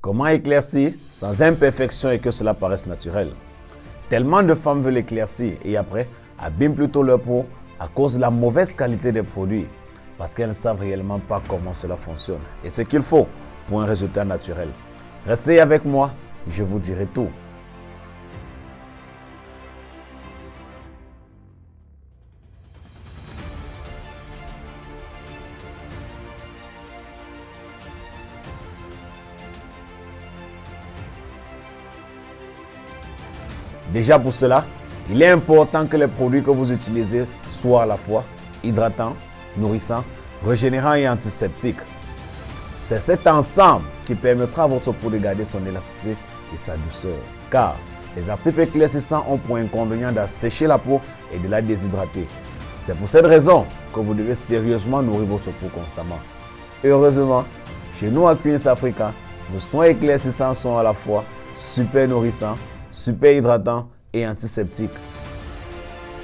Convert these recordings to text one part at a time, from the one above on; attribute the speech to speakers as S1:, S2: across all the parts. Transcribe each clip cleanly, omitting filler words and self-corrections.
S1: Comment éclaircir sans imperfection et que cela paraisse naturel? Tellement de femmes veulent éclaircir et après abîment plutôt leur peau à cause de la mauvaise qualité des produits parce qu'elles ne savent réellement pas comment cela fonctionne et ce qu'il faut pour un résultat naturel. Restez avec moi, je vous dirai tout. Déjà pour cela, il est important que les produits que vous utilisez soient à la fois hydratants, nourrissants, régénérants et antiseptiques. C'est cet ensemble qui permettra à votre peau de garder son élasticité et sa douceur. Car les actifs éclaircissants ont pour inconvénient d'assécher la peau et de la déshydrater. C'est pour cette raison que vous devez sérieusement nourrir votre peau constamment. Heureusement, chez nous à Queens Africa, nos soins éclaircissants sont à la fois super nourrissants, super hydratants et antiseptiques.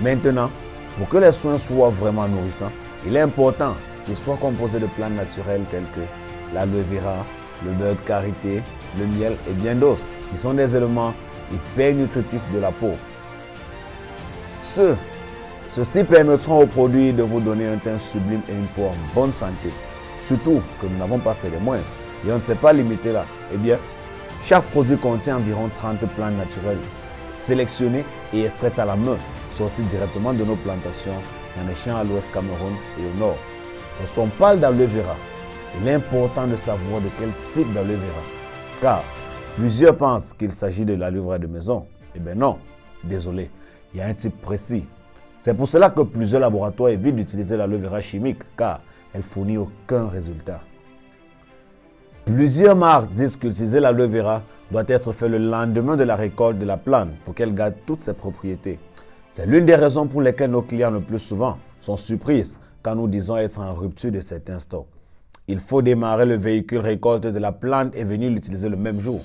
S1: Maintenant, pour que les soins soient vraiment nourrissants, il est important qu'ils soient composés de plantes naturelles telles que l'aloe vera, le beurre de karité, le miel et bien d'autres, qui sont des éléments hyper nutritifs de la peau. Ceux-ci permettront aux produits de vous donner un teint sublime et une peau en bonne santé. Surtout que nous n'avons pas fait les moindres et on ne s'est pas limité là. Eh bien, chaque produit contient environ 30 plantes naturelles, sélectionnées et extraites à la main, sorties directement de nos plantations dans les champs à l'ouest Cameroun et au nord. Lorsqu'on parle d'aloe vera, il est important de savoir de quel type d'aloe vera. Car plusieurs pensent qu'il s'agit de l'aloe vera de maison. Eh bien non, désolé, il y a un type précis. C'est pour cela que plusieurs laboratoires évitent d'utiliser l'aloe vera chimique car elle fournit aucun résultat. Plusieurs marques disent qu'utiliser l'aloe vera doit être fait le lendemain de la récolte de la plante pour qu'elle garde toutes ses propriétés. C'est l'une des raisons pour lesquelles nos clients le plus souvent sont surprises quand nous disons être en rupture de certains stocks. Il faut démarrer le véhicule récolte de la plante et venir l'utiliser le même jour.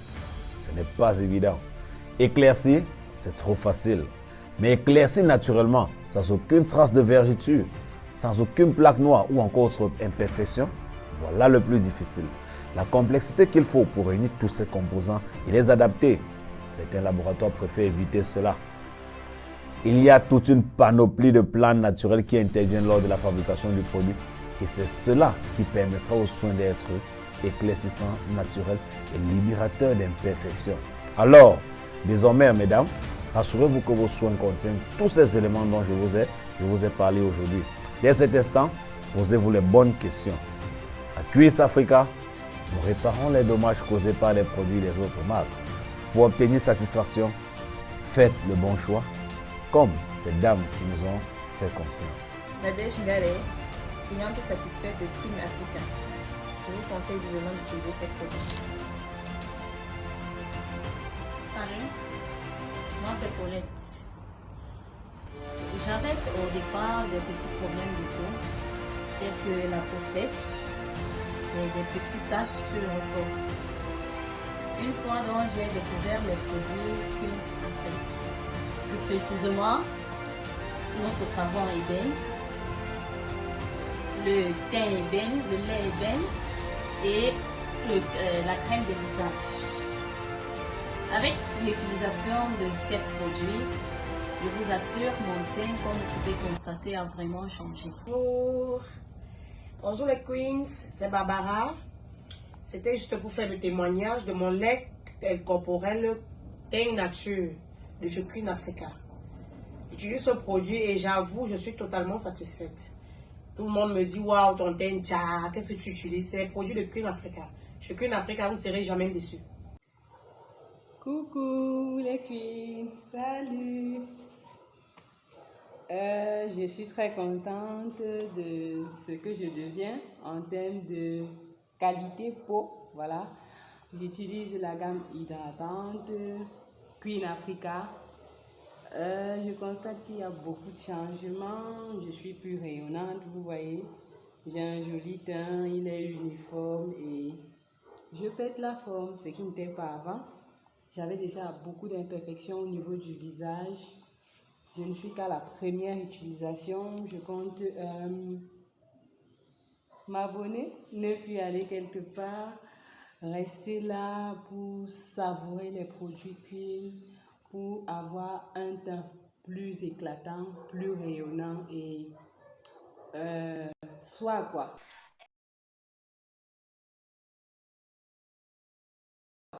S1: Ce n'est pas évident. Éclaircir, c'est trop facile. Mais éclaircir naturellement, sans aucune trace de vergeture, sans aucune plaque noire ou encore autre imperfection, voilà le plus difficile. La complexité qu'il faut pour réunir tous ces composants et les adapter. Certains laboratoires préfèrent éviter cela. Il y a toute une panoplie de plantes naturelles qui interviennent lors de la fabrication du produit et c'est cela qui permettra aux soins d'être éclaircissants, naturels et libérateurs d'imperfections. Alors, désormais, mesdames, rassurez-vous que vos soins contiennent tous ces éléments dont je vous ai parlé aujourd'hui. Dès cet instant, posez-vous les bonnes questions. À Queens Africa, nous réparons les dommages causés par les produits des autres marques. Pour obtenir satisfaction, faites le bon choix, comme ces dames qui nous ont fait confiance.
S2: Nadège Ngare, cliente satisfaite de Queen Africa. Je vous conseille vivement d'utiliser ces produits.
S3: Salut, moi c'est Paulette. J'avais au départ des petits problèmes de peau, tels que la peau sèche et des petites taches sur le corps. Une fois donc j'ai découvert les produits Queen Africa. Plus précisément, notre savon ébène, le thym ébène, le lait ébène et la crème de visage. Avec l'utilisation de ces produits, je vous assure, mon teint, comme vous pouvez constater, a vraiment changé.
S4: Bonjour les Queens, c'est Barbara. C'était juste pour faire le témoignage de mon lait corporel Teint Nature de chez Queen Africa. J'utilise ce produit et j'avoue, je suis totalement satisfaite. Tout le monde me dit, waouh, ton teint, qu'est-ce que tu utilises? C'est les produits de Queen Africa. Chez Queen Africa, vous ne serez jamais déçus.
S5: Coucou les Queens, salut! Je suis très contente de ce que je deviens en termes de qualité peau. Voilà, j'utilise la gamme hydratante Queen Africa. Je constate qu'il y a beaucoup de changements. Je suis plus rayonnante, vous voyez. J'ai un joli teint, il est uniforme et je pète la forme, ce qui n'était pas avant. J'avais déjà beaucoup d'imperfections au niveau du visage. Je ne suis qu'à la première utilisation. Je compte m'abonner, ne plus aller quelque part. rester là pour savourer les produits cuits, pour avoir un teint plus éclatant, plus rayonnant et soit quoi.